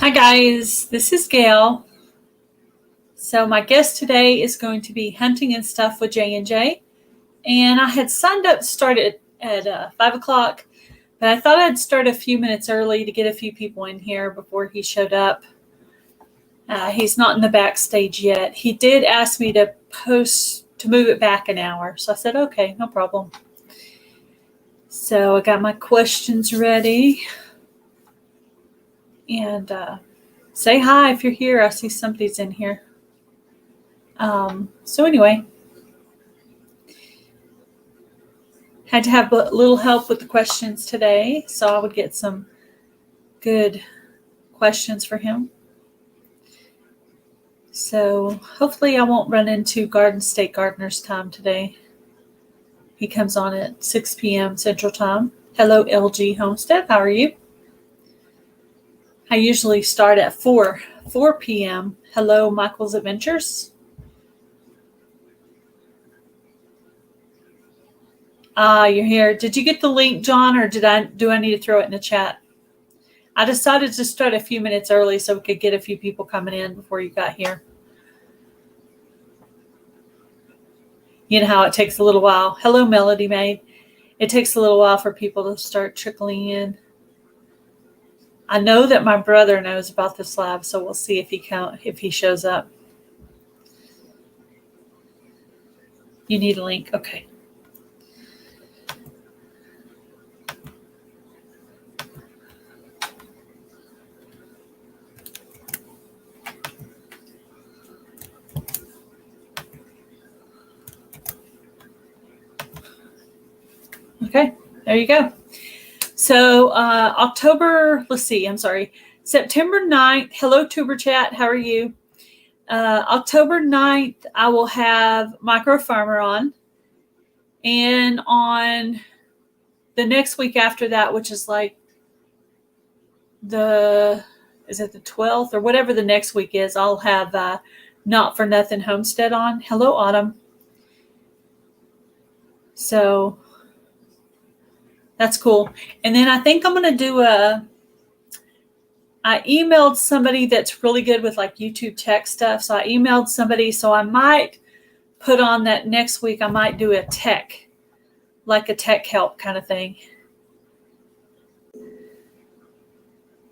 Hi guys, this is Gail. So my guest today is going to be Hunting and Stuff with J&J. And I had signed up to start at 5 o'clock, but I thought I'd start a few minutes early to get a few people in here before he showed up. He's not in the backstage yet. He did ask me to move it back an hour. So I said, okay, no problem. So I got my questions ready. And say hi if you're here. I see somebody's in here. So anyway, had to have a little help with the questions today, so I would get some good questions for him. So hopefully I won't run into Garden State Gardener's time today. He comes on at 6 p.m. Central Time. Hello, LG Homestead. How are you? I usually start at 4 p.m. Hello, Michael's Adventures. You're here. Did you get the link, John, or do I need to throw it in the chat? I decided to start a few minutes early so we could get a few people coming in before you got here. You know how it takes a little while. Hello, Melody Maid. It takes a little while for people to start trickling in. I know that my brother knows about this lab, so we'll see if he shows up. You need a link. Okay. Okay, there you go. So September 9th. Hello, Tuber Chat. How are you? October 9th, I will have Micro Farmer on. And on the next week after that, which is like is it the 12th or whatever the next week is, I'll have Not For Nothing Homestead on. Hello, Autumn. So that's cool. And then I think I'm going to do I emailed somebody that's really good with like YouTube tech stuff. So I emailed somebody. So I might put on that next week. I might do a tech help kind of thing.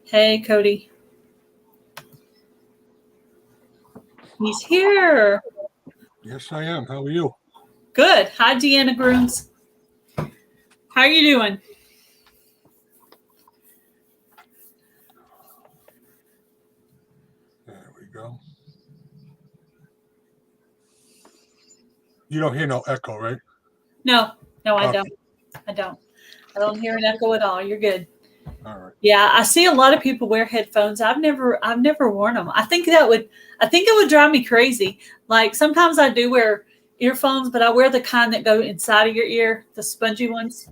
Hey, Cody. He's here. Yes, I am. How are you? Good. Hi, Deanna Grooms. How are you doing? There we go. You don't hear no echo, right? No, I Okay. don't. I don't hear an echo at all. You're good. All right. Yeah, I see a lot of people wear headphones. I've never worn them. I think it would drive me crazy. Like sometimes I do wear earphones, but I wear the kind that go inside of your ear, the spongy ones.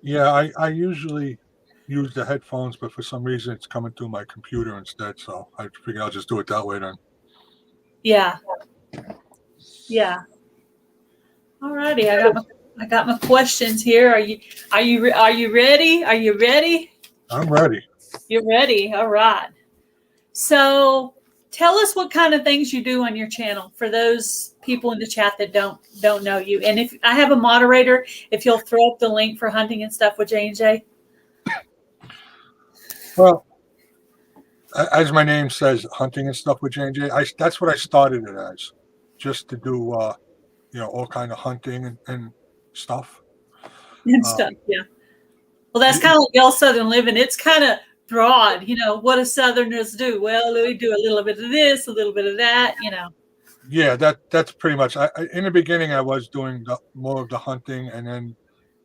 Yeah, I usually use the headphones, but for some reason it's coming through my computer instead. So I figured I'll just do it that way then. Yeah. All righty, I got my questions here. Are you ready? Are you ready? I'm ready. You're ready. All right. So tell us what kind of things you do on your channel for those people in the chat that don't know you. And if I have a moderator, if you'll throw up the link for Hunting and Stuff with J&J. Well, as my name says, Hunting and Stuff with J&J, that's what I started it as, just to do, all kind of hunting and stuff. And stuff, yeah. Well, that's kind of like Gail Southernliving. It's kind of broad, what do Southerners do? Well, we do a little bit of this, a little bit of that, Yeah, that's pretty much. In the beginning, I was doing more of the hunting and then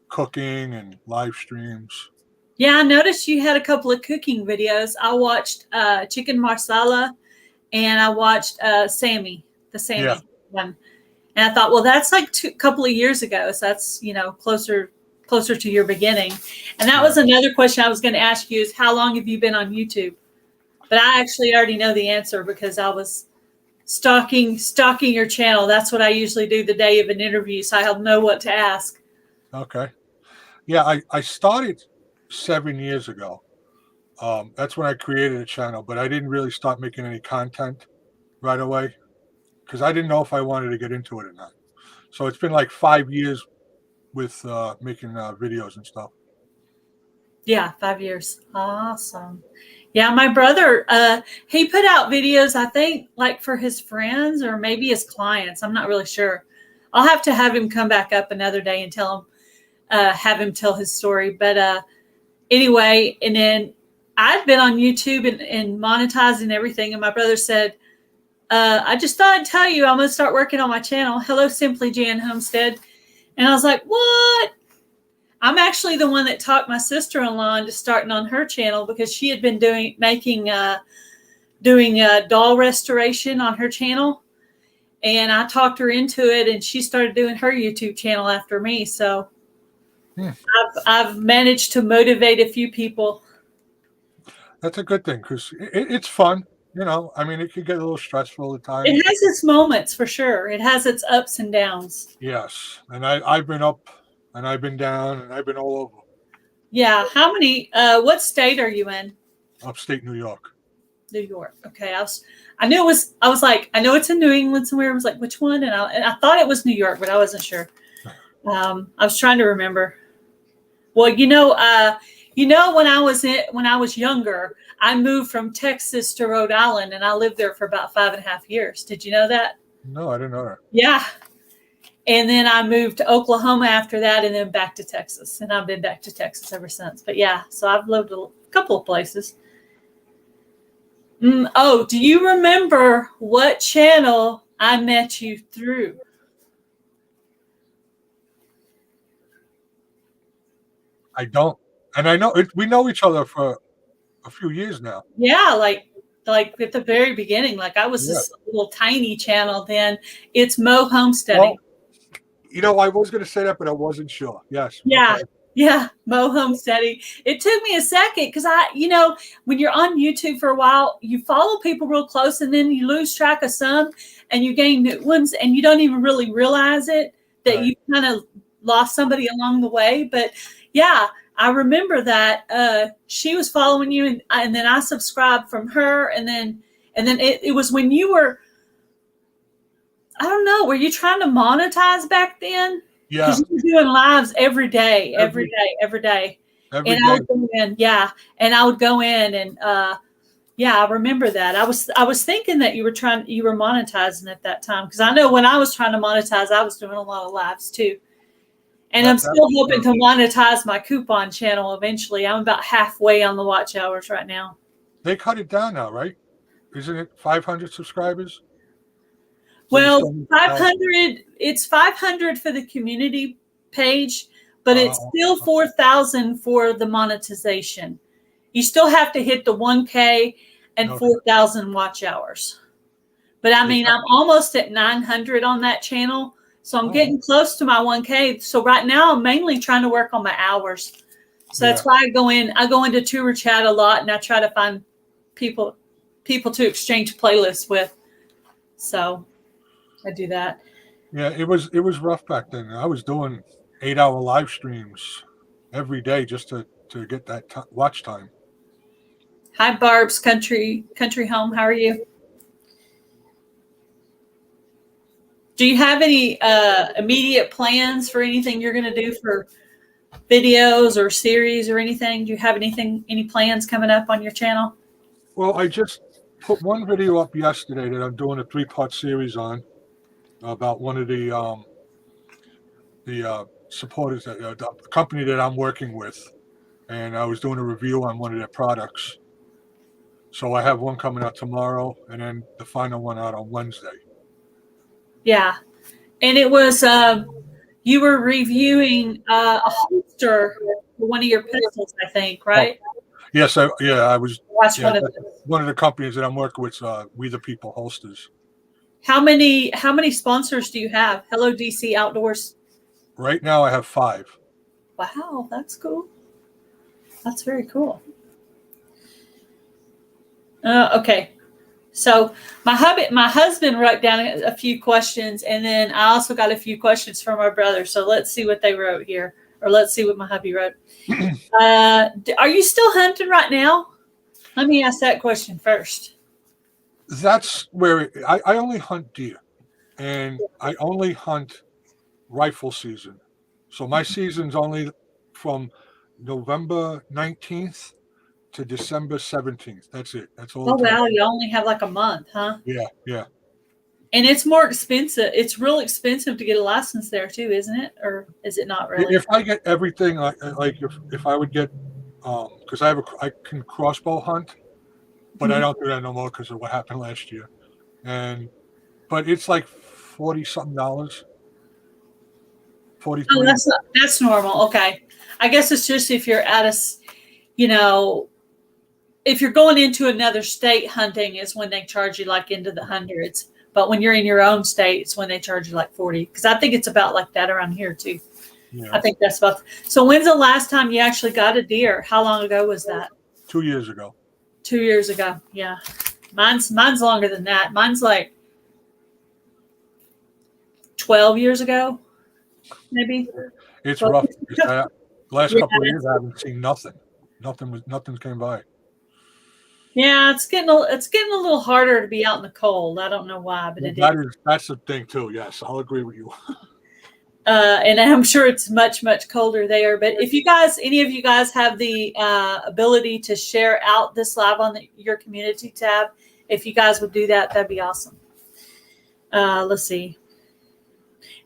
cooking and live streams. Yeah, I noticed you had a couple of cooking videos. I watched Chicken Marsala and I watched Sammy one. And I thought, well, that's like a couple of years ago. So that's, closer to your beginning. And that was another question I was going to ask you is how long have you been on YouTube? But I actually already know the answer because I was stalking your channel. That's what I usually do the day of an interview. So I'll know what to ask. Okay. Yeah, I started 7 years ago. That's when I created a channel, but I didn't really start making any content right away because I didn't know if I wanted to get into it or not. So it's been like 5 years with making videos and stuff. Yeah, 5 years. Awesome. Yeah, my brother, he put out videos, I think, like for his friends or maybe his clients. I'm not really sure. I'll have him come back up another day and have him tell his story. But anyway, and then I've been on YouTube and monetizing everything. And my brother said, I just thought I'd tell you I'm going to start working on my channel. Hello, Simply Jan Homestead. And I was like, what? I'm actually the one that talked my sister-in-law into starting on her channel because she had been doing doll restoration on her channel. And I talked her into it, and she started doing her YouTube channel after me. So I've managed to motivate a few people. That's a good thing because it's fun. I mean, it could get a little stressful at times. It has its moments for sure. It has its ups and downs. Yes. And I've been up and I've been down and I've been all over. Yeah. How many, what state are you in? Upstate New York. New York. Okay. I was like, I know it's in New England somewhere. I was like, which one? And I thought it was New York, but I wasn't sure. I was trying to remember. Well, when I was younger, I moved from Texas to Rhode Island, and I lived there for about 5.5 years. Did you know that? No, I didn't know that. Yeah. And then I moved to Oklahoma after that, and then back to Texas. And I've been back to Texas ever since. But yeah, so I've lived a couple of places. Oh, do you remember what channel I met you through? I don't. And I know we know each other for a few years now. Yeah, like at the very beginning. Like I was this little tiny channel then. It's Mo Homesteading. Well, I was going to say that, but I wasn't sure. Yes. Yeah. Okay. Yeah, Mo Homesteading. It took me a second because when you're on YouTube for a while, you follow people real close and then you lose track of some and you gain new ones and you don't even really realize it that you kind of lost somebody along the way. But yeah, I remember that she was following you and then I subscribed from her and then it was when you were, I don't know, were you trying to monetize back then? Yeah. Because you were doing lives every day. And I would go in, and I would go in and I remember that. I was thinking that you were monetizing at that time because I know when I was trying to monetize, I was doing a lot of lives too. And I'm still hoping to monetize my coupon channel eventually. I'm about halfway on the watch hours right now. They cut it down now, right? Isn't it 500 subscribers? Well, 500. It's 500 for the community page, but it's still 4,000 for the monetization. You still have to hit the 1K and 4,000 watch hours. But I mean, I'm almost at 900 on that channel, so I'm getting close to my 1K. So right now, I'm mainly trying to work on my hours. So that's why I go into tour chat a lot, and I try to find people to exchange playlists with. So I do that. Yeah, it was rough back then. I was doing 8-hour live streams every day just to get that watch time. Hi, Barb's country home. How are you? Do you have any immediate plans for anything you're going to do for videos or series or anything? Do you have any plans coming up on your channel? Well, I just put one video up yesterday that I'm doing a 3-part series on about one of the supporters, the company that I'm working with, and I was doing a review on one of their products. So I have one coming out tomorrow, and then the final one out on Wednesday. Yeah, and it was you were reviewing a holster for one of your pistols, I think, right? Oh, yes, I was. One of the companies that I'm working with, We the People Holsters. How many sponsors do you have? Hello, DC Outdoors. Right now, I have 5. Wow, that's cool. That's very cool. Okay, so my husband wrote down a few questions, and then I also got a few questions from our brother. So let's see what they wrote here, or let's see what my hubby wrote. Are you still hunting right now? Let me ask that question first. That's where I only hunt deer, and I only hunt rifle season. So my season's only from November 19th to December 17th. That's it. That's all Oh, the time. wow. You only have like a month, huh? Yeah, yeah. And it's more expensive. It's real expensive to get a license there too, isn't it? Or is it not really? If I get everything, like if I would get, because I can crossbow hunt, but I don't do that no more because of what happened last year. But it's like $40-something, Oh, 43. that's normal. Okay. I guess it's just if you're at you know, if you're going into another state hunting is when they charge you like into the hundreds. But when you're in your own state, it's when they charge you like 40. Because I think it's about like that around here too. Yeah. I think that's about. So when's the last time you actually got a deer? How long ago was that? 2 years ago. 2 years ago. Yeah. Mine's longer than that. Mine's like 12 years ago, maybe. It's 12. rough. Last Yeah. couple of years, I haven't seen nothing. Nothing's came by. Yeah, it's getting a little harder to be out in the cold. I don't know why, but it is. That's the thing too. Yes, I'll agree with you. And I'm sure it's much, much colder there. But if any of you guys have the ability to share out this live on your community tab, if you guys would do that, that'd be awesome. Let's see.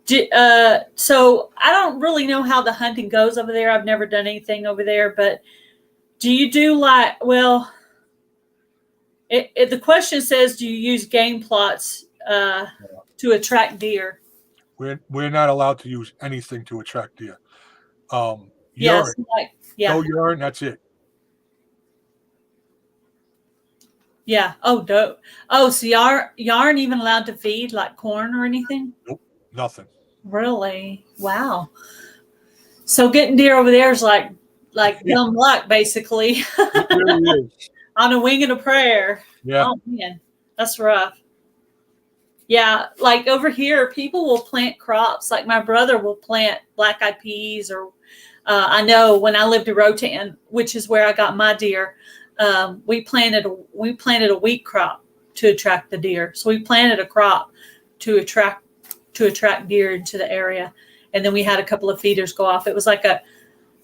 So I don't really know how the hunting goes over there. I've never done anything over there, but do you do the question says, do you use game plots to attract deer? We're not allowed to use anything to attract deer. Yes, Urine. No urine. That's it. Yeah. Oh, dope. Oh, so y'all aren't even allowed to feed like corn or anything? Nope. Nothing. Really? Wow. So getting deer over there is like dumb luck, basically. It really is. On a wing and a prayer. Yeah. Oh man, that's rough. Yeah, like over here, people will plant crops. Like my brother will plant black-eyed peas, or I know when I lived in Rotan, which is where I got my deer, we planted a wheat crop to attract the deer. So we planted a crop to attract deer into the area, and then we had a couple of feeders go off. It was like a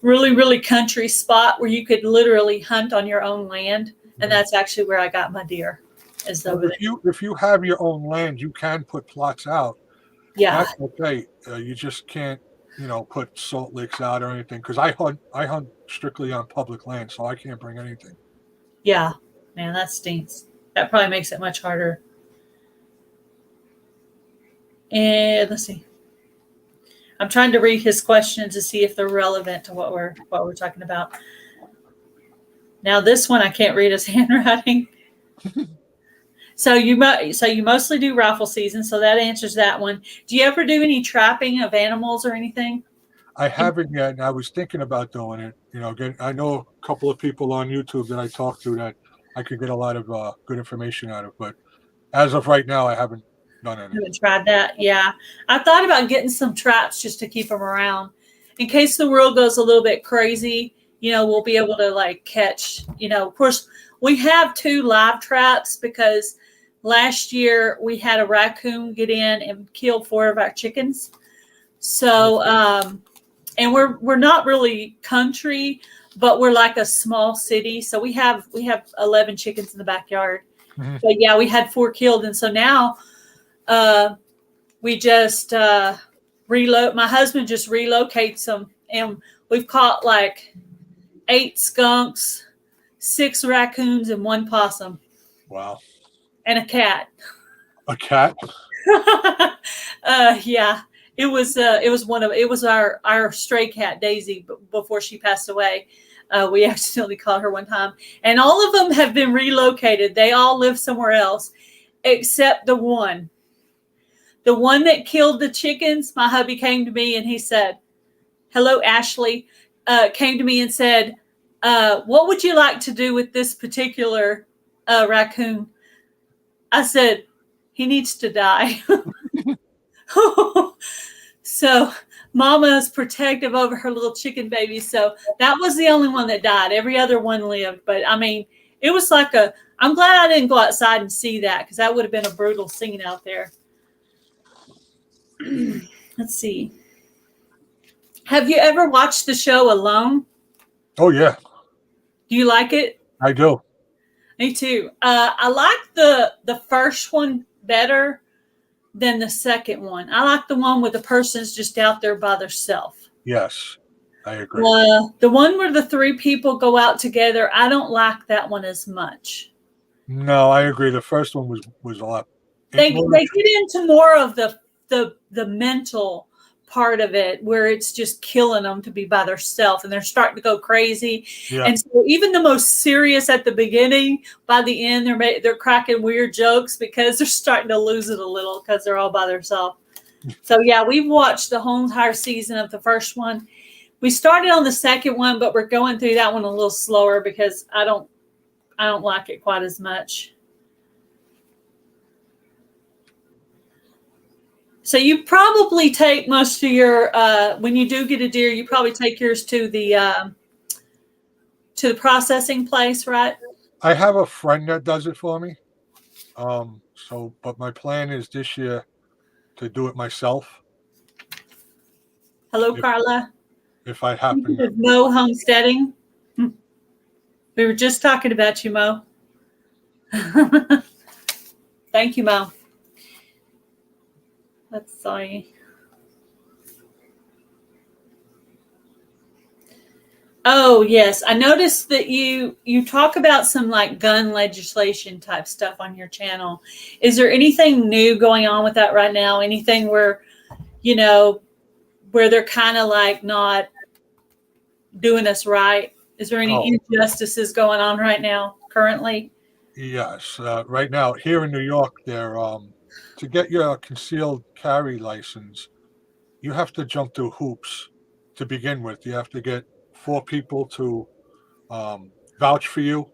really, really country spot where you could literally hunt on your own land, and that's actually where I got my deer. If you have your own land, you can put plots out. Yeah, that's okay. You just can't, put salt licks out or anything, because I hunt strictly on public land, so I can't bring anything. Yeah, man, that stinks. That probably makes it much harder. And let's see. I'm trying to read his questions to see if they're relevant to what we're talking about. Now this one I can't read his handwriting. So you mostly do rifle season, so that answers that one. Do you ever do any trapping of animals or anything? I haven't yet, and I was thinking about doing it. Again, I know a couple of people on YouTube that I talked to that I could get a lot of good information out of, but as of right now, I haven't done anything. Haven't tried that. Yeah, I thought about getting some traps just to keep them around in case the world goes a little bit crazy. We'll be able to catch. Of course, we have 2 live traps because last year we had a raccoon get in and kill 4 of our chickens. So, and we're not really country, but we're like a small city. So we have 11 chickens in the backyard. Mm-hmm. But yeah, we had 4 killed, and so now we just reload. My husband just relocates them, and we've caught 8 skunks, 6 raccoons, and 1 possum. Wow. And a cat. A cat? Yeah. It was our stray cat, Daisy, before she passed away. We accidentally caught her one time. And all of them have been relocated. They all live somewhere else, except the one. The one that killed the chickens, my hubby came to me and he said, hello, Ashley, came to me and said, what would you like to do with this particular raccoon? I said, he needs to die. So Mama is protective over her little chicken baby. So that was the only one that died. Every other one lived. But I mean, it was like I'm glad I didn't go outside and see that, because that would have been a brutal scene out there. Let's see. Have you ever watched the show Alone? Oh, yeah. Do you like it? I do. Me too. I like the first one better than the second one. I like the one where the person's just out there by themselves. Yes, I agree. The one where the three people go out together, I don't like that one as much. No, I agree. The first one was a lot. They get into more of the mental part of it, where it's just killing them to be by themselves, and they're starting to go crazy. Yeah. And so even the most serious at the beginning, by the end they're cracking weird jokes because they're starting to lose it a little because they're all by themselves. So yeah, we've watched the whole entire season of the first one. We started on the second one, but we're going through that one a little slower because I don't like it quite as much. So you probably take most of your when you do get a deer, you probably take yours to the processing place, right? I have a friend that does it for me. But my plan is this year to do it myself. Hello, Carla. If I happen to Mo homesteading. We were just talking about you, Mo. Thank you, Mo. Let's see. Oh, yes. I noticed that you talk about some like gun legislation type stuff on your channel. Is there anything new going on with that right now? Anything where, where they're kind of like not doing us right? Is there any injustices going on right now currently? Yes. Right now here in New York, they're to get your concealed carry license, you have to jump through hoops to begin with. You have to get 4 people to vouch for you.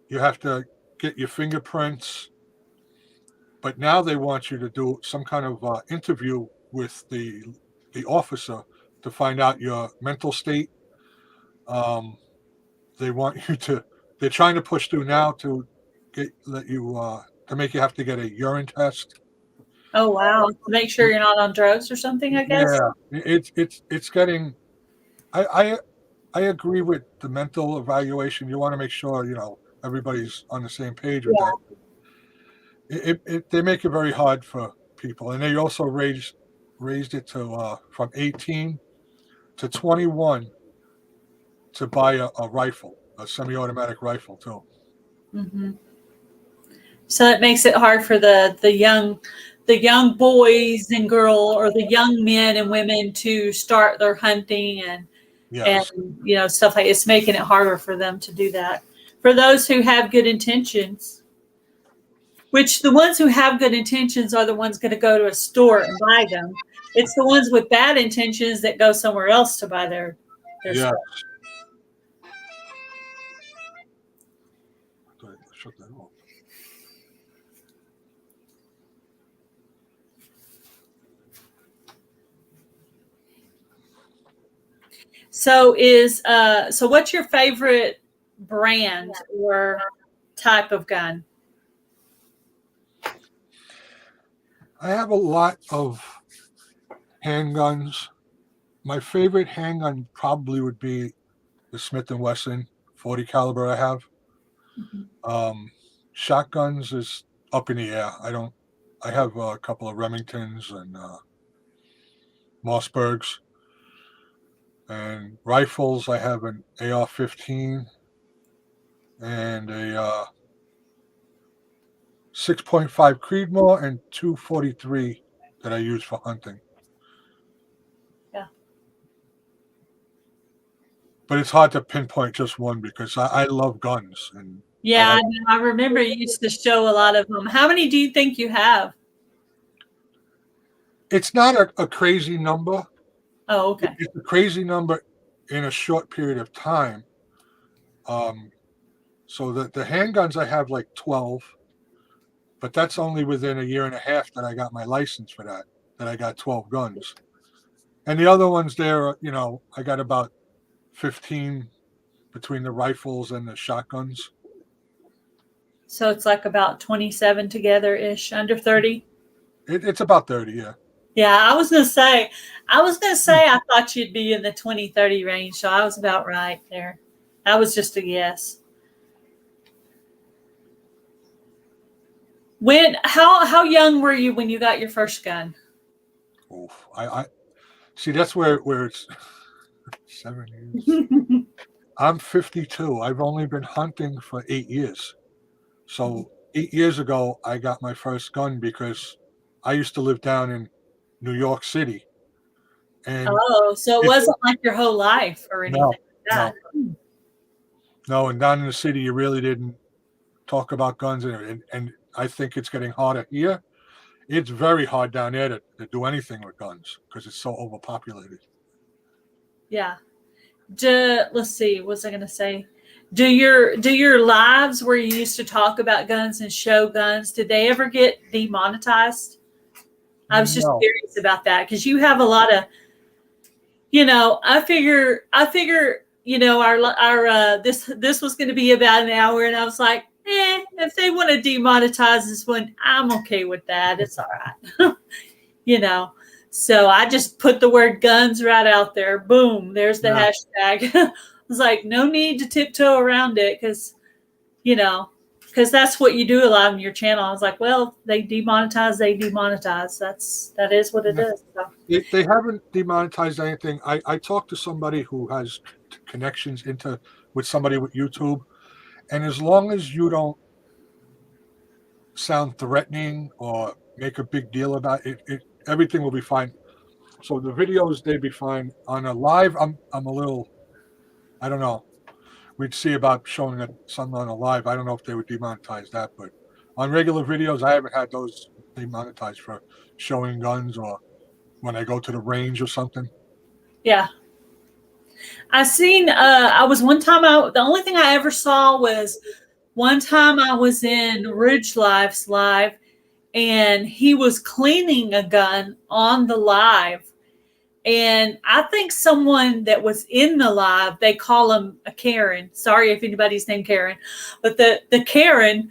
You have to get your fingerprints. But now they want you to do some kind of interview with the officer to find out your mental state. They want you to. They're trying to push through now to to make you have to get a urine test. Oh wow! To make sure you're not on drugs or something, I guess. Yeah, it's getting. I agree with the mental evaluation. You want to make sure everybody's on the same page with that. They make it very hard for people, and they also raised it to from 18 to 21 to buy a rifle, a semi-automatic rifle too. Mm-hmm. So it makes it hard for the young boys and or the young men and women to start their hunting and stuff like it's making it harder for them to do that. For those who have good intentions, which the ones who have good intentions are the ones going to go to a store and buy them. It's the ones with bad intentions that go somewhere else to buy their stuff. Shut that off. So what's your favorite brand or type of gun? I have a lot of handguns. My favorite handgun probably would be the Smith & Wesson 40 caliber I have. Mm-hmm. Shotguns is up in the air. I have a couple of Remingtons and Mossbergs. And rifles, I have an AR-15 and a 6.5 Creedmoor and 243 that I use for hunting. Yeah. But it's hard to pinpoint just one because I love guns. And yeah, I remember you used to show a lot of them. How many do you think you have? It's not a crazy number. Oh, okay. It's a crazy number in a short period of time. So the handguns I have like 12, but that's only within a year and a half that I got my license for that I got 12 guns. And the other ones there, I got about 15 between the rifles and the shotguns. So it's like about 27 together ish, under 30. It's about 30, yeah. Yeah, I was gonna say I thought you'd be in the 20-30 range, so I was about right there. That was just a guess. How young were you when you got your first gun? Oof. I see, that's where it's 7 years. I'm 52. I've only been hunting for 8 years. So 8 years ago, I got my first gun because I used to live down in New York City. And Oh, so it wasn't like your whole life or anything no, like that. no, and down in the city, you really didn't talk about guns. And I think it's getting harder here. It's very hard down there to do anything with guns because it's so overpopulated. Yeah. Let's see, what was I gonna say? Do your lives where you used to talk about guns and show guns, did they ever get demonetized? I was just No. curious about that because you have a lot of, I figure, our this was going to be about an hour, and I was like, if they want to demonetize this one, I'm okay with that. It's all right, So I just put the word guns right out there. Boom, there's the hashtag. I was like, no need to tiptoe around it because that's what you do a lot on your channel. I was like, well, they demonetize. That is what it is. So. They haven't demonetized anything. I talked to somebody who has connections with somebody with YouTube, and as long as you don't sound threatening or make a big deal about it, everything will be fine. So the videos, they'd be fine. On a live, I'm a little, I don't know. We'd see about showing something on a live. I don't know if they would demonetize that, but on regular videos, I haven't had those demonetized for showing guns or when I go to the range or something. Yeah. I was one time the only thing I ever saw was one time I was in Ridge Life's live and he was cleaning a gun on the live. And I think someone that was in the live, they call him a Karen. Sorry if anybody's named Karen, but the Karen,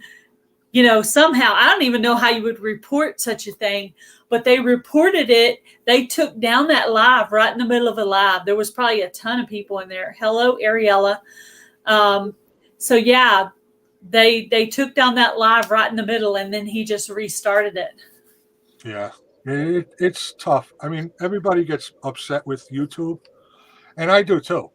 somehow, I don't even know how you would report such a thing, but they reported it. They took down that live right in the middle of a live. There was probably a ton of people in there. Hello, Ariella. So yeah, they took down that live right in the middle, and then he just restarted it. Yeah, it's tough. I mean, everybody gets upset with YouTube, and I do too.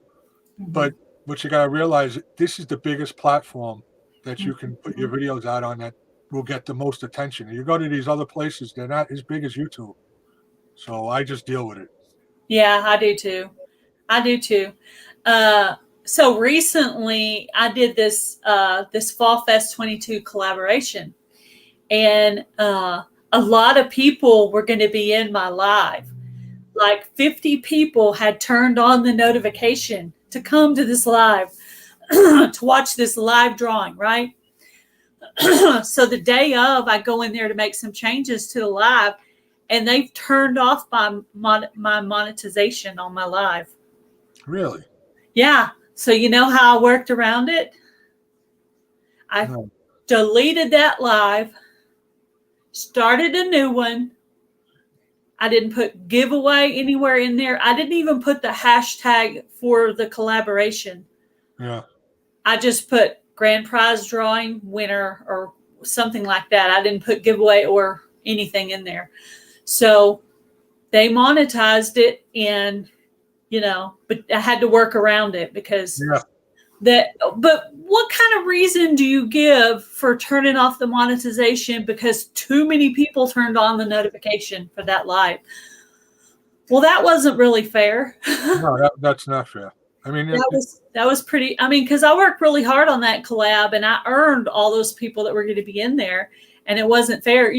Mm-hmm. But what you got to realize, this is the biggest platform that you can put your videos out on that will get the most attention. You go to these other places, they're not as big as YouTube. So I just deal with it. Yeah, I do too. So recently I did this Fall Fest 22 collaboration, and a lot of people were going to be in my live. Like 50 people had turned on the notification to come to this live to watch this live drawing, right? So the day of, I go in there to make some changes to the live, and they've turned off my monetization on my live. Really? Yeah. So you know how I worked around it? I deleted that live, started a new one. I didn't put giveaway anywhere in there. I didn't even put the hashtag for the collaboration. Yeah. I just put grand prize drawing winner or something like that. I didn't put giveaway or anything in there. So they monetized it, and but I had to work around it because but what kind of reason do you give for turning off the monetization because too many people turned on the notification for that live? Well, that wasn't really fair. No, that's not fair. I mean, that was pretty, because I worked really hard on that collab and I earned all those people that were going to be in there, and it wasn't fair,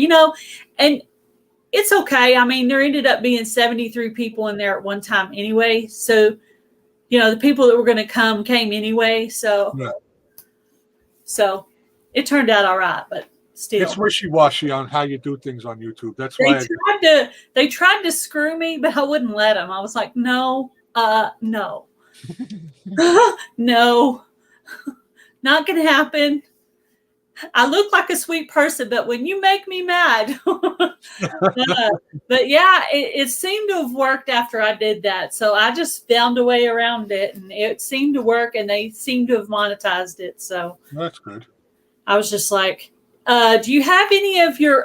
and it's okay. There ended up being 73 people in there at one time anyway. So, the people that were going to come came anyway. So, So it turned out all right, but still. It's wishy-washy on how you do things on YouTube. That's why they tried to screw me, but I wouldn't let them. I was like, no, no, no, not going to happen. I look like a sweet person, but when you make me mad, but yeah, it seemed to have worked after I did that. So I just found a way around it, and it seemed to work, and they seemed to have monetized it. So That's good. I was just like, do you have any of your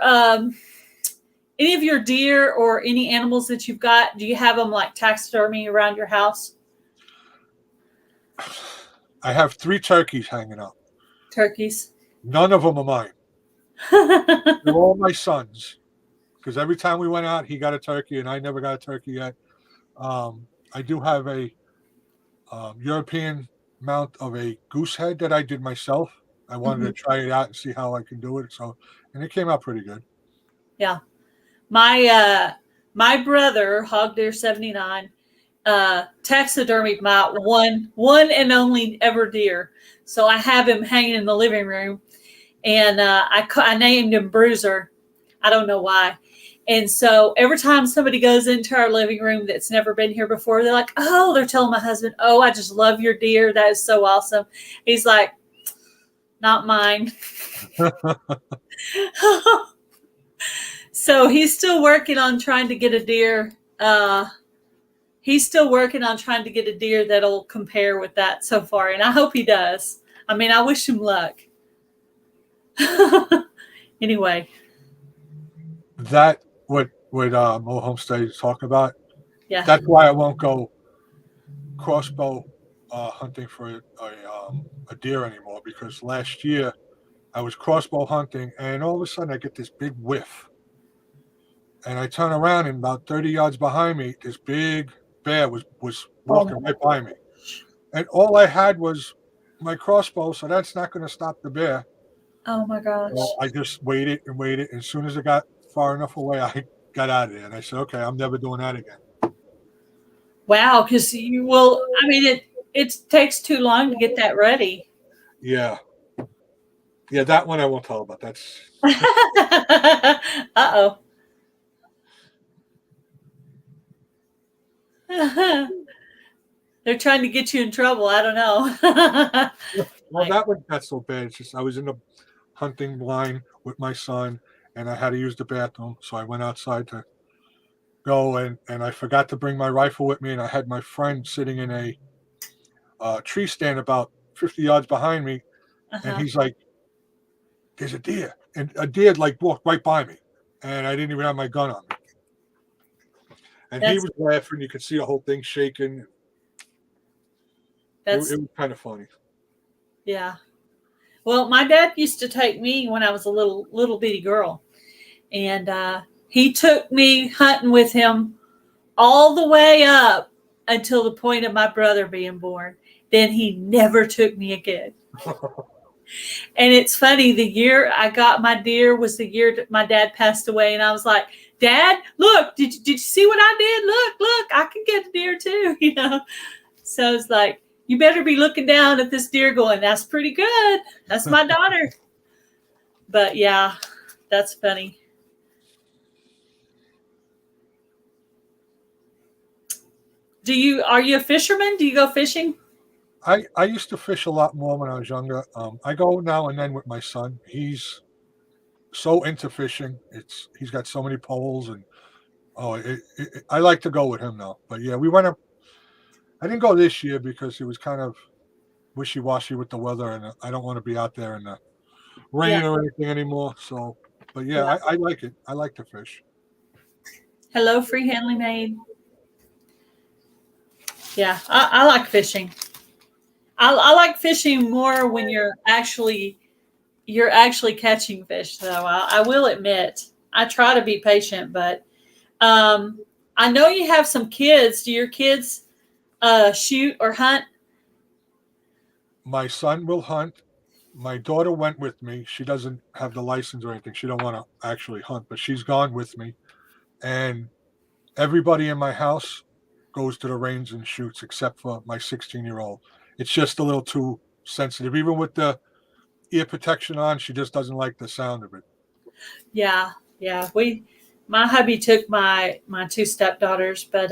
deer or any animals that you've got? Do you have them like taxidermy around your house? I have 3 turkeys hanging up. Turkeys. None of them are mine. They're all my sons. Because every time we went out, he got a turkey, and I never got a turkey yet. I do have a European mount of a goose head that I did myself. I wanted to try it out and see how I can do it. So, and it came out pretty good. Yeah. My brother, Hog Deer 79, taxidermied my one and only ever deer. So I have him hanging in the living room, and I named him Bruiser. I don't know why. And so every time somebody goes into our living room that's never been here before, they're like, "Oh," they're telling my husband, "Oh, I just love your deer. That is so awesome." He's like, "Not mine." So he's still working on trying to get a deer. He's still working on trying to get a deer that'll compare with that so far, and I hope he does. I mean, I wish him luck. Anyway, That what Mo Homestead is talking about. yeah. That's why I won't go crossbow hunting for a deer anymore, because last year I was crossbow hunting, and all of a sudden I get this big whiff, and I turn around, and about 30 yards behind me, this big bear was walking right by me, and all I had was my crossbow, so that's not going to stop the bear. Oh my gosh. So I just waited and waited. As soon as it got far enough away, I got out of there, and I said, "Okay, I'm never doing that again." Wow, because you will. I mean, it takes too long to get that ready. Yeah, that one I won't tell about. That's Uh-oh. They're trying to get you in trouble. I don't know. well, that one's not so bad. It's just I was in the hunting line with my son, and I had to use the bathroom, so I went outside to go, and I forgot to bring my rifle with me, and I had my friend sitting in a tree stand about 50 yards behind me, and he's like, "There's a deer," and a deer like walked right by me, and I didn't even have my gun on me, and he was laughing. You could see the whole thing shaking. It was kind of funny. Yeah. Well, my dad used to take me when I was a little bitty girl, and he took me hunting with him all the way up until the point of my brother being born. Then he never took me again. And it's funny, the year I got my deer was the year that my dad passed away, and I was like, "Dad, look, did you see what I did? Look, I can get a deer too," you know. So it's like, you better be looking down at this deer going, "That's pretty good. That's my daughter." But yeah, that's funny. Are you a fisherman? Do you go fishing? I used to fish a lot more when I was younger. I go now and then with my son. He's so into fishing. He's got so many poles, and I like to go with him now. But yeah, we went up. I didn't go this year because it was kind of wishy-washy with the weather, and I don't want to be out there in the rain or anything anymore. So, but yeah, I like it. I like to fish. Hello, Free Handling Maid. Yeah, I like fishing. I like fishing more when you're actually catching fish, though. I will admit, I try to be patient, but I know you have some kids. Do your kids shoot or hunt? My son will hunt. My daughter went with me. She doesn't have the license or anything. She don't want to actually hunt, but she's gone with me. And everybody in my house goes to the range and shoots except for my 16-year-old. It's just a little too sensitive. Even with the ear protection on, she just doesn't like the sound of it. Yeah. My hubby took my 2 stepdaughters, but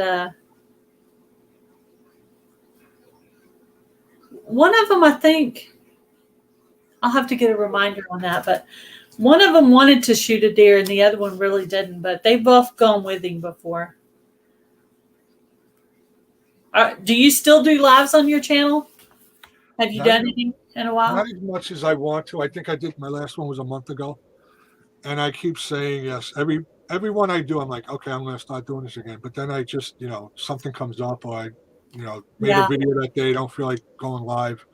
one of them, I think I'll have to get a reminder on that. But one of them wanted to shoot a deer and the other one really didn't. But they've both gone with him before. Do you still do lives on your channel? Have you done any in a while? Not as much as I want to. I think I did. My last one was a month ago. And I keep saying yes. Every one I do, I'm like, okay, I'm going to start doing this again. But then I just, something comes up, or I, made a video that day, don't feel like going live.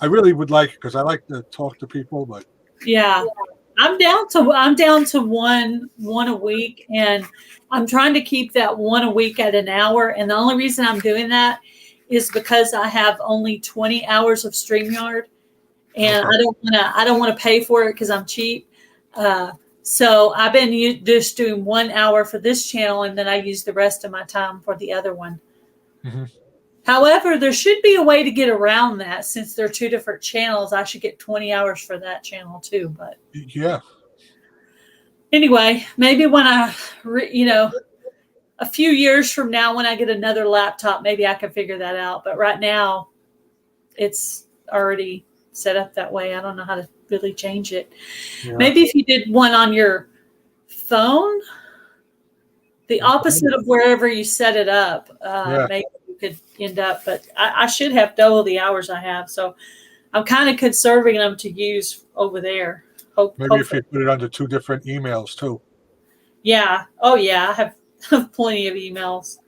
I really would like it because I like to talk to people, but yeah, I'm down to one a week, and I'm trying to keep that one a week at an hour. And the only reason I'm doing that is because I have only 20 hours of StreamYard, and okay. I don't want to pay for it because I'm cheap. So I've been just doing 1 hour for this channel, and then I use the rest of my time for the other one. Mm-hmm. However, there should be a way to get around that. Since they're two different channels, I should get 20 hours for that channel too. But yeah. Anyway, maybe when a few years from now, when I get another laptop, maybe I can figure that out. But right now, it's already set up that way. I don't know how to really change it. Yeah. Maybe if you did one on your phone, the opposite of wherever you set it up, maybe you could end up. But I should have double the hours I have, so I'm kind of conserving them to use over there. Maybe if you put it under 2 different emails too. Yeah. Oh yeah, I have plenty of emails.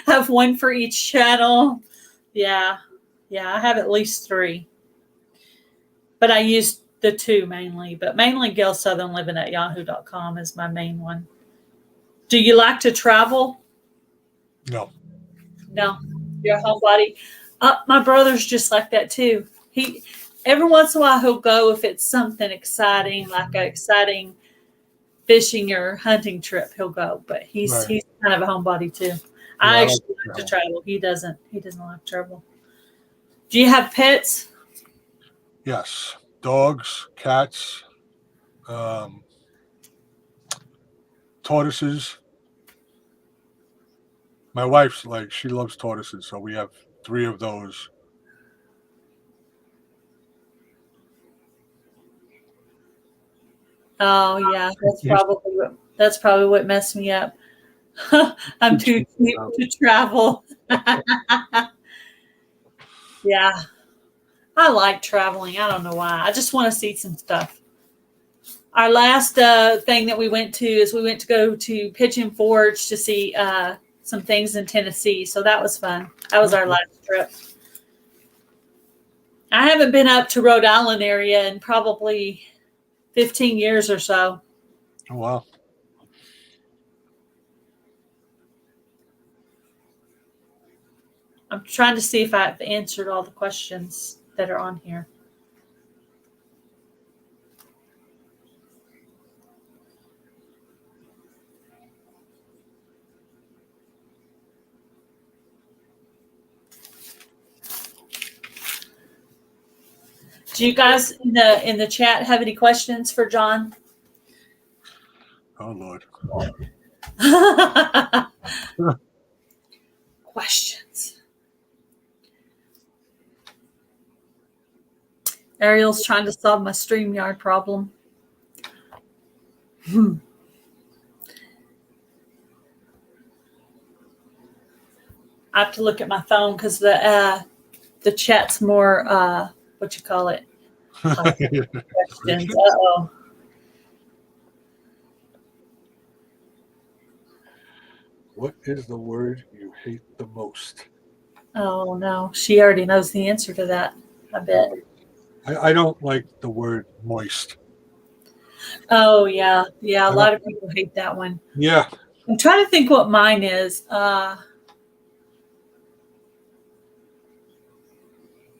Have one for each channel. Yeah, I have at least 3. But I use the 2 mainly. But mainly gailssouthernliving@yahoo.com is my main one. Do you like to travel? No. No. You're a homebody. My brother's just like that too. He every once in a while he'll go if it's something exciting, like an exciting fishing or hunting trip, he'll go. But he's kind of a homebody too. Yeah, I actually like to travel. He doesn't like travel. Do you have pets? Yes. Dogs, cats, tortoises. My wife's she loves tortoises, so we have 3 of those. Oh yeah, that's probably what messed me up. I'm too cheap to travel. Yeah, I like traveling. I don't know why. I just want to see some stuff. Our last thing that we went to go to Pigeon Forge to see some things in Tennessee. So that was fun. That was our last trip. I haven't been up to Rhode Island area in probably 15 years or so. Oh, wow. I'm trying to see if I've answered all the questions that are on here. Do you guys in the chat have any questions for John? Oh Lord. Questions. Ariel's trying to solve my StreamYard problem. I have to look at my phone because the chat's more what you call it? Questions. Uh-oh. What is the word you hate the most? Oh no, she already knows the answer to that, I bet. I don't like the word moist. Oh yeah. A lot of people hate that one. Yeah. I'm trying to think what mine is.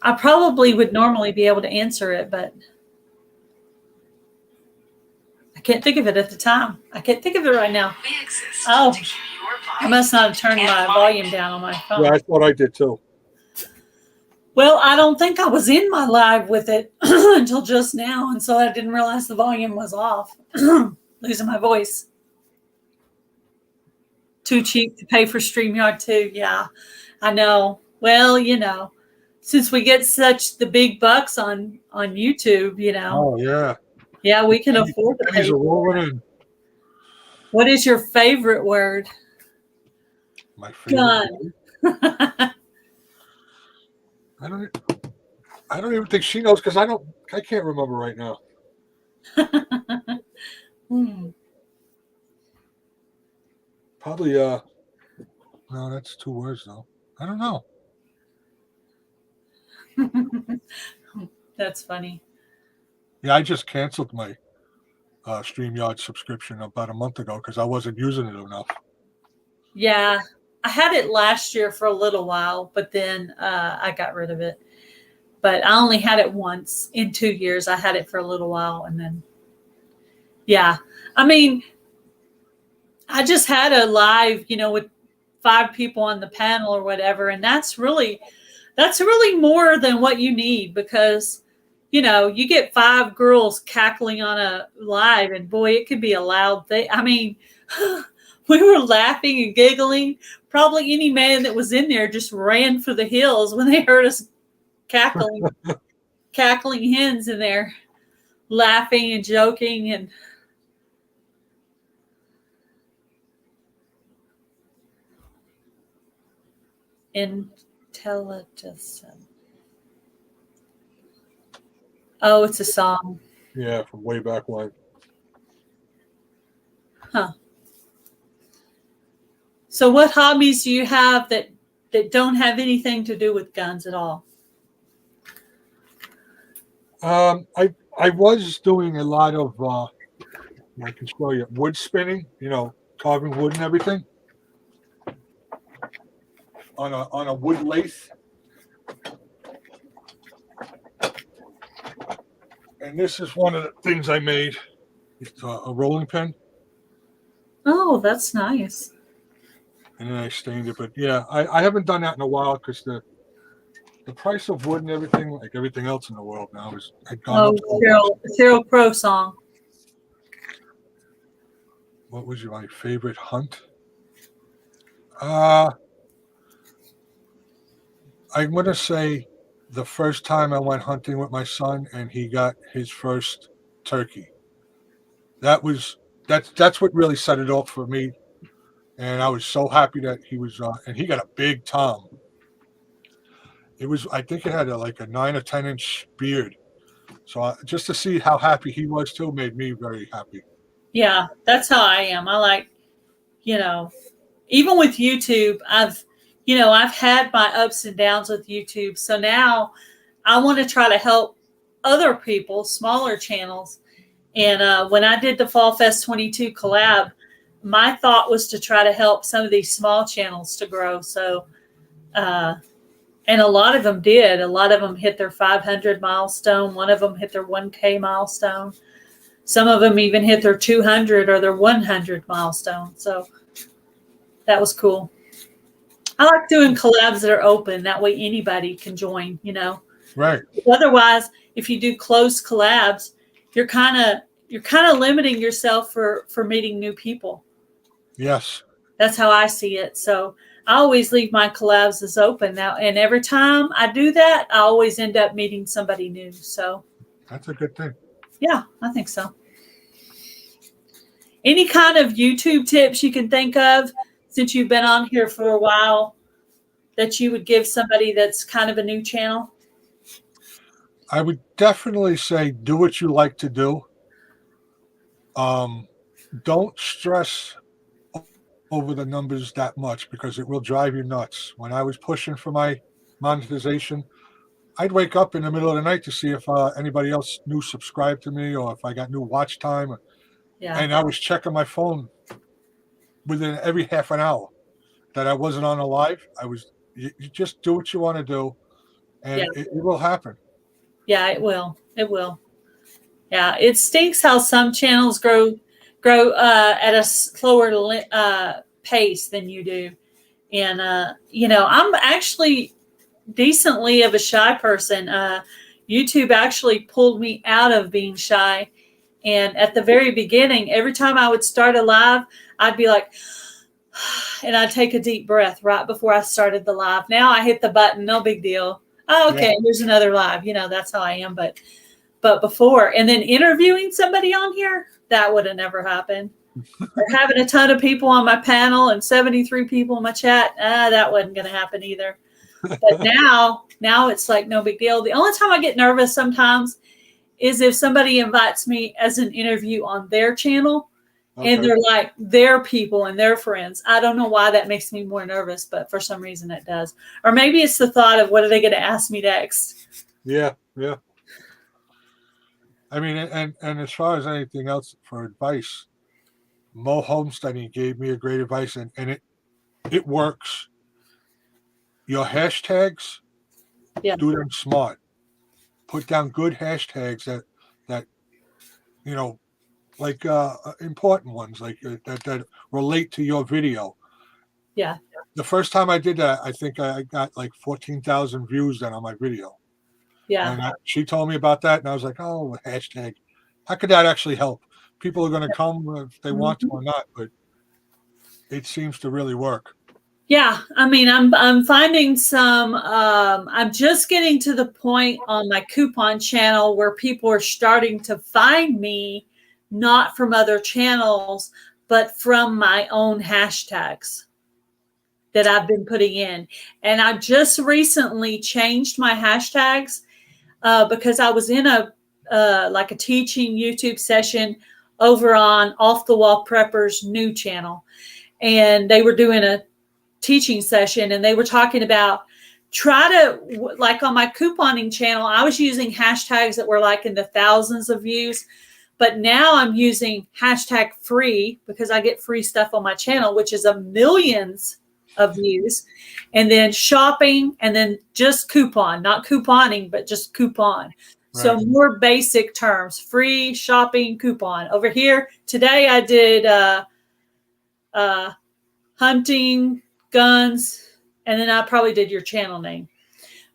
I probably would normally be able to answer it, but I can't think of it at the time. I can't think of it right now. Oh, I must not have turned my volume down on my phone. Yeah, I thought I did too. Well, I don't think I was in my live with it until just now, and so I didn't realize the volume was off. Losing my voice. Too cheap to pay for StreamYard too. Yeah, I know. Well, since we get such the big bucks on YouTube, Oh yeah. Yeah, we can afford to Pennies pay. are rolling in. What is your favorite word? My favorite Gun. word? I don't even think she knows because I can't remember right now. Probably no, that's 2 words though. I don't know. That's funny. Yeah, I just canceled my StreamYard subscription about a month ago because I wasn't using it enough. Yeah, I had it last year for a little while, but then I got rid of it. But I only had it once in 2 years. I had it for a little while, and then, yeah. I mean, I just had a live, with 5 people on the panel or whatever, and that's really more than what you need because, you get 5 girls cackling on a live, and boy, it could be a loud thing. I mean, we were laughing and giggling. Probably any man that was in there just ran for the hills when they heard us cackling hens in there, laughing and joking and. Intelligence. Oh, it's a song. Yeah, from way back when. Huh. So what hobbies do you have that don't have anything to do with guns at all? I was doing a lot of I can show you wood spinning, carving wood and everything on a wood lathe. And this is one of the things I made. It's a rolling pin. Oh, that's nice. And then I stained it. But yeah, I haven't done that in a while because the price of wood and everything, like everything else in the world now, had gone up. Cheryl Crow song. What was my favorite hunt? I'm going to say the first time I went hunting with my son and he got his first turkey. That's what really set it off for me. And I was so happy that he was, and he got a big tom. I think it had like a 9 or 10 inch beard. So just to see how happy he was too made me very happy. Yeah, that's how I am. I like, even with YouTube, I've had my ups and downs with YouTube. So now I want to try to help other people, smaller channels. And when I did the Fall Fest 22 collab, my thought was to try to help some of these small channels to grow. So, and a lot of them did. A lot of them hit their 500 milestone. One of them hit their 1K milestone. Some of them even hit their 200 or their 100 milestone. So that was cool. I like doing collabs that are open. That way anybody can join, Right. Otherwise, if you do closed collabs, you're kind of limiting yourself for meeting new people. Yes. That's how I see it. So I always leave my collabs as open now. And every time I do that, I always end up meeting somebody new. So that's a good thing. Yeah, I think so. Any kind of YouTube tips you can think of since you've been on here for a while that you would give somebody that's kind of a new channel? I would definitely say do what you like to do. Don't stress over the numbers that much because it will drive you nuts. When I was pushing for my monetization, I'd wake up in the middle of the night to see if anybody else new subscribed to me or if I got new watch time. Yeah. And I was checking my phone within every half an hour that I wasn't on a live. You just do what you want to do and it will happen. Yeah, it will. It will. Yeah, it stinks how some channels grow at a slower pace than you do. And, I'm actually decently of a shy person. YouTube actually pulled me out of being shy. And at the very beginning, every time I would start a live, I'd be like, and I'd take a deep breath right before I started the live. Now I hit the button, no big deal. Oh, okay. Here's another live. That's how I am. But before, and then interviewing somebody on here, that would have never happened. Or having a ton of people on my panel and 73 people in my chat, that wasn't going to happen either. But now it's like no big deal. The only time I get nervous sometimes is if somebody invites me as an interview on their channel, and they're like their people and their friends. I don't know why that makes me more nervous, but for some reason it does. Or maybe it's the thought of what are they going to ask me next? Yeah. I mean, and as far as anything else for advice, Mo Homesteading gave me a great advice, and it works. Your hashtags, do them smart. Put down good hashtags that like important ones, like that relate to your video. Yeah. The first time I did that, I think I got like 14,000 views then on my video. Yeah. And she told me about that, and I was like, oh, hashtag. How could that actually help? People are going to come if they want to or not, but it seems to really work. Yeah, I mean, I'm finding some. I'm just getting to the point on my coupon channel where people are starting to find me, not from other channels, but from my own hashtags that I've been putting in. And I just recently changed my hashtags because I was in a teaching YouTube session over on Off the Wall Preppers new channel, and they were doing a teaching session, and they were talking about like on my couponing channel, I was using hashtags that were like in the thousands of views, but now I'm using hashtag free because I get free stuff on my channel, which is a millions of views, and then shopping, and then just coupon, not couponing, but just coupon. Right. So more basic terms: free, shopping, coupon. Over here today, I did hunting, guns, and then I probably did your channel name.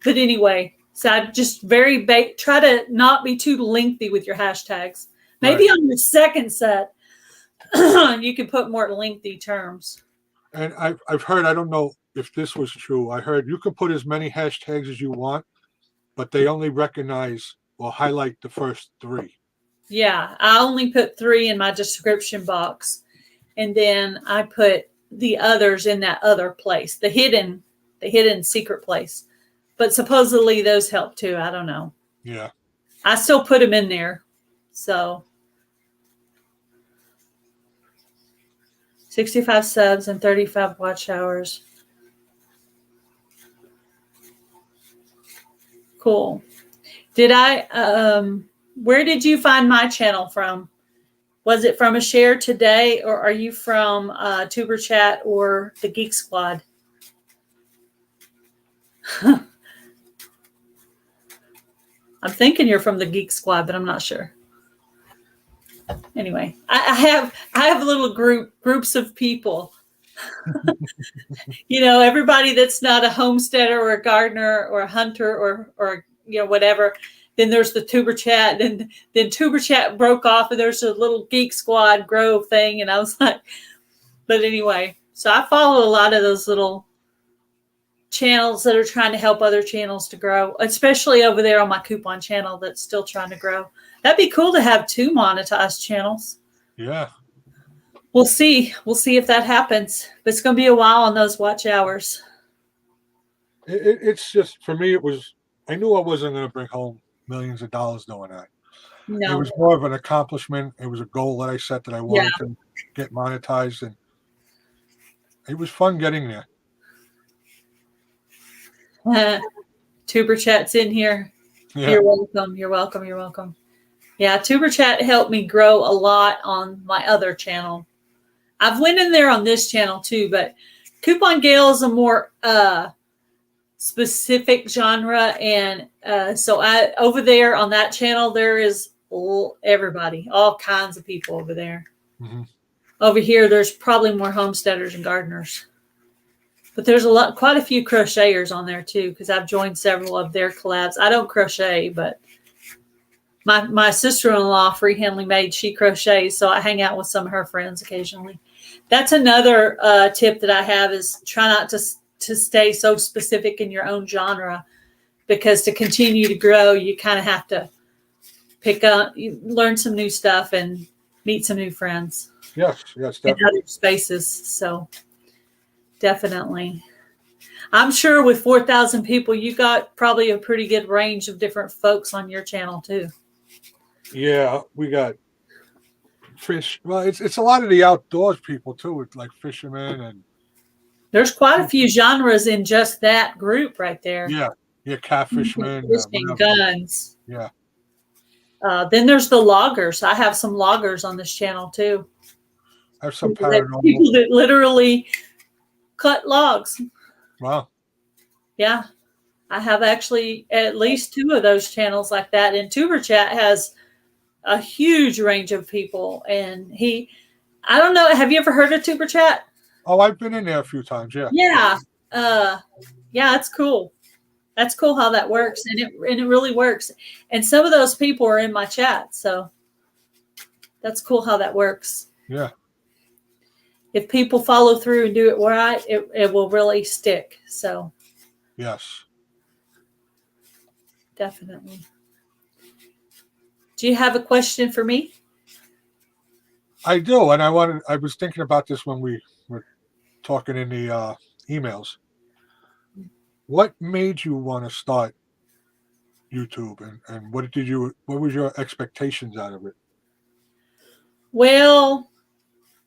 But anyway, so I just try to not be too lengthy with your hashtags. Maybe on your second set, you can put more lengthy terms. And I've heard, I don't know if this was true, I heard you can put as many hashtags as you want, but they only recognize or highlight the first 3. Yeah, I only put 3 in my description box, and then I put the others in that other place, the hidden secret place. But supposedly those help too. I don't know. Yeah. I still put them in there. So 65 subs and 35 watch hours. Cool. Where did you find my channel from? Was it from a share today, or are you from Tuber Chat or the Geek Squad? I'm thinking you're from the Geek Squad, but I'm not sure. Anyway, I have little groups of people. Everybody that's not a homesteader or a gardener or a hunter or whatever. Then there's the Tuber Chat, and then Tuber Chat broke off, and there's a little Geek Squad Grove thing, and I was like, but anyway, so I follow a lot of those little channels that are trying to help other channels to grow, especially over there on my coupon channel that's still trying to grow. That'd be cool to have 2 monetized channels. Yeah. We'll see. We'll see if that happens, but it's going to be a while on those watch hours. It's just, for me, I knew I wasn't going to bring home millions of dollars doing that. No. It was more of an accomplishment. It was a goal that I set that I wanted to get monetized, and it was fun getting there. Tuber Chat's in here. Yeah. You're welcome. You're welcome. You're welcome. Yeah, Tuber Chat helped me grow a lot on my other channel. I've went in there on this channel too, but Coupon Gail is a more specific genre, and so over there on that channel there is everybody, all kinds of people over there. Mm-hmm. Over here there's probably more homesteaders and gardeners, but there's quite a few crocheters on there too, because I've joined several of their collabs. I don't crochet, but my sister-in-law, Free Handling Maid, she crochets, so I hang out with some of her friends occasionally. That's another tip that I have, is try not to stay so specific in your own genre, because to continue to grow, you kind of have to learn some new stuff and meet some new friends. Yes, in other spaces. So definitely. I'm sure with 4,000 people, you got probably a pretty good range of different folks on your channel too. Yeah, we got fish. Well, it's a lot of the outdoors people too, with like fishermen, and there's quite a few genres in just that group right there. Yeah, catfishermen, fishing, guns. Yeah. Then there's the loggers. I have some loggers on this channel too. I have some paranormal people that literally cut logs. Wow. Yeah. I have actually at least 2 of those channels like that. And Tuber Chat has a huge range of people. And I don't know, have you ever heard of Tuber Chat? Oh, I've been in there a few times, yeah. Yeah. Yeah, it's cool. That's cool how that works. And it really works. And some of those people are in my chat. So that's cool how that works. Yeah. If people follow through and do it right, it will really stick. So yes, definitely. Do you have a question for me? I do, and I was thinking about this when we were talking in the emails. What made you want to start YouTube, and what was your expectations out of it? Well,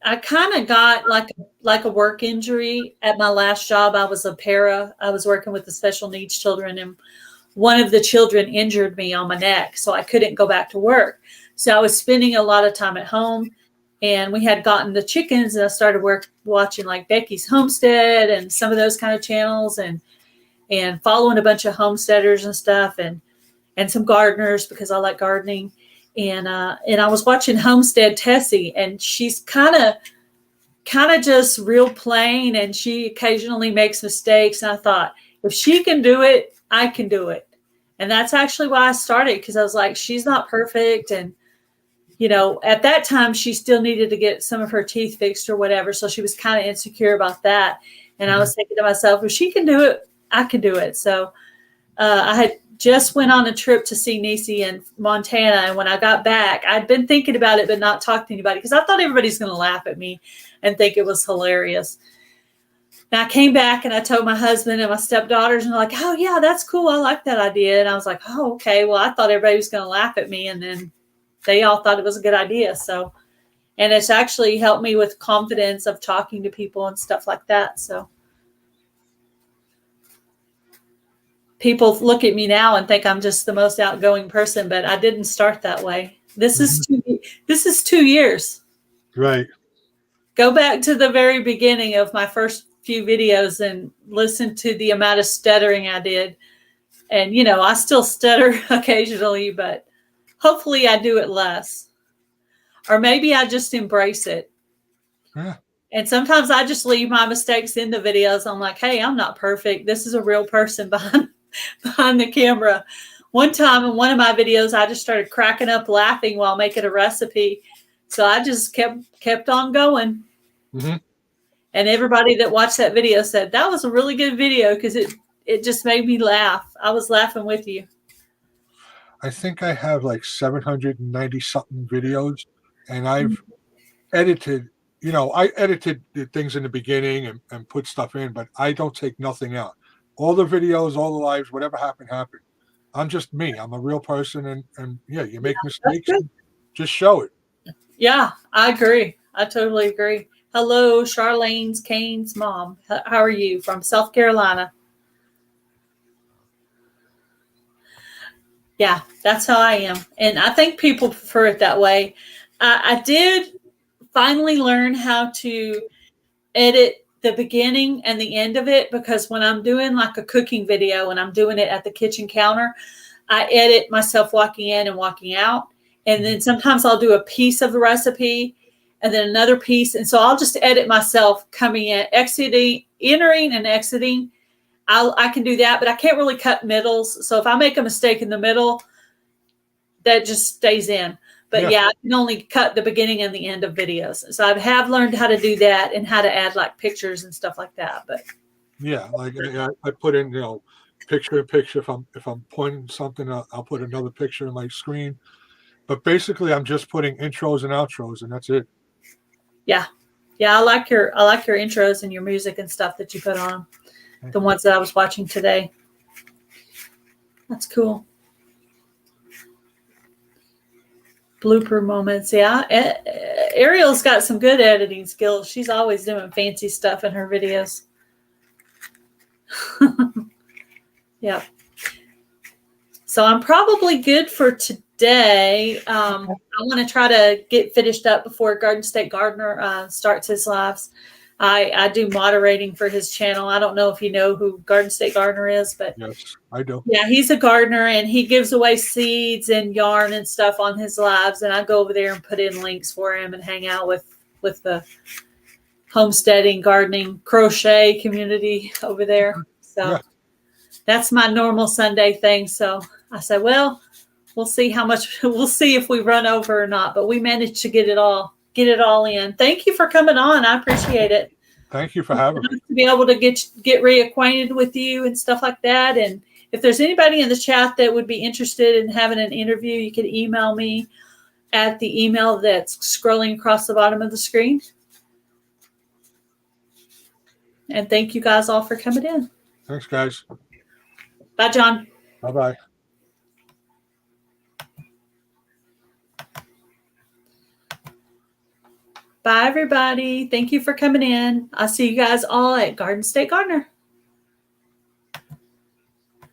I kind of got like a work injury at my last job. I was a para. I was working with the special needs children, and one of the children injured me on my neck, so I couldn't go back to work. So I was spending a lot of time at home, and we had gotten the chickens, and I started watching like Becky's Homestead and some of those kind of channels, and following a bunch of homesteaders and stuff, and some gardeners because I like gardening. And I was watching Homestead Tessie, and she's kind of just real plain, and she occasionally makes mistakes. And I thought, if she can do it, I can do it. And that's actually why I started, because I was like, she's not perfect. And, at that time, she still needed to get some of her teeth fixed or whatever. So she was kind of insecure about that. And I was thinking to myself, if she can do it, I can do it. So I had just went on a trip to see Niecy in Montana. And when I got back, I'd been thinking about it, but not talking to anybody because I thought everybody's going to laugh at me and think it was hilarious. And I came back and I told my husband and my stepdaughters, and they're like, oh, yeah, that's cool. I like that idea. And I was like, oh, okay. Well, I thought everybody was going to laugh at me. And then they all thought it was a good idea. So, and it's actually helped me with confidence of talking to people and stuff like that. So. People look at me now and think I'm just the most outgoing person, but I didn't start that way. This is 2 years. Right. Go back to the very beginning of my first few videos and listen to the amount of stuttering I did. And, I still stutter occasionally, but hopefully I do it less. Or maybe I just embrace it. Yeah. And sometimes I just leave my mistakes in the videos. I'm like, hey, I'm not perfect. This is a real person behind the camera. One time in one of my videos, I just started cracking up laughing while making a recipe. So I just kept on going. Mm-hmm. And everybody that watched that video said, that was a really good video because it just made me laugh. I was laughing with you. I think I have like 790 something videos, and I've edited, I edited the things in the beginning and put stuff in, but I don't take nothing out. All the videos, all the lives, whatever happened. I'm just me. I'm a real person. And yeah, you make mistakes, and just show it. Yeah, I agree. I totally agree. Hello, Charlene's Kane's mom. How are you? From South Carolina. Yeah, that's how I am. And I think people prefer it that way. I did finally learn how to edit the beginning and the end of it, because when I'm doing like a cooking video and I'm doing it at the kitchen counter, I edit myself walking in and walking out. And then sometimes I'll do a piece of the recipe and then another piece. And so I'll just edit myself coming in, entering and exiting. I can do that, but I can't really cut middles. So if I make a mistake in the middle, that just stays in. But yeah, I can only cut the beginning and the end of videos. So I have learned how to do that and how to add like pictures and stuff like that. But yeah, like I put in, picture in picture. If I'm pointing something, I'll put another picture in my screen. But basically, I'm just putting intros and outros, and that's it. Yeah. I like your intros and your music and stuff that you put on. The ones that I was watching today. That's cool. Blooper moments. Yeah. Ariel's got some good editing skills. She's always doing fancy stuff in her videos. Yeah. So I'm probably good for today. I want to try to get finished up before Garden State Gardener starts his lives. I do moderating for his channel. I don't know if you know who Garden State Gardener is, but yes, I do. Yeah, he's a gardener and he gives away seeds and yarn and stuff on his lives. And I go over there and put in links for him and hang out with the homesteading, gardening, crochet community over there. So that's my normal Sunday thing. So I said, well, we'll see we'll see if we run over or not, but we managed to get it all in. Thank you for coming on. I appreciate it. Thank you for having me. To be able to get reacquainted with you and stuff like that. And if there's anybody in the chat that would be interested in having an interview, you can email me at the email that's scrolling across the bottom of the screen. And thank you guys all for coming in. Thanks, guys. Bye, John. Bye-bye. Bye, everybody. Thank you for coming in. I'll see you guys all at Garden State Gardener.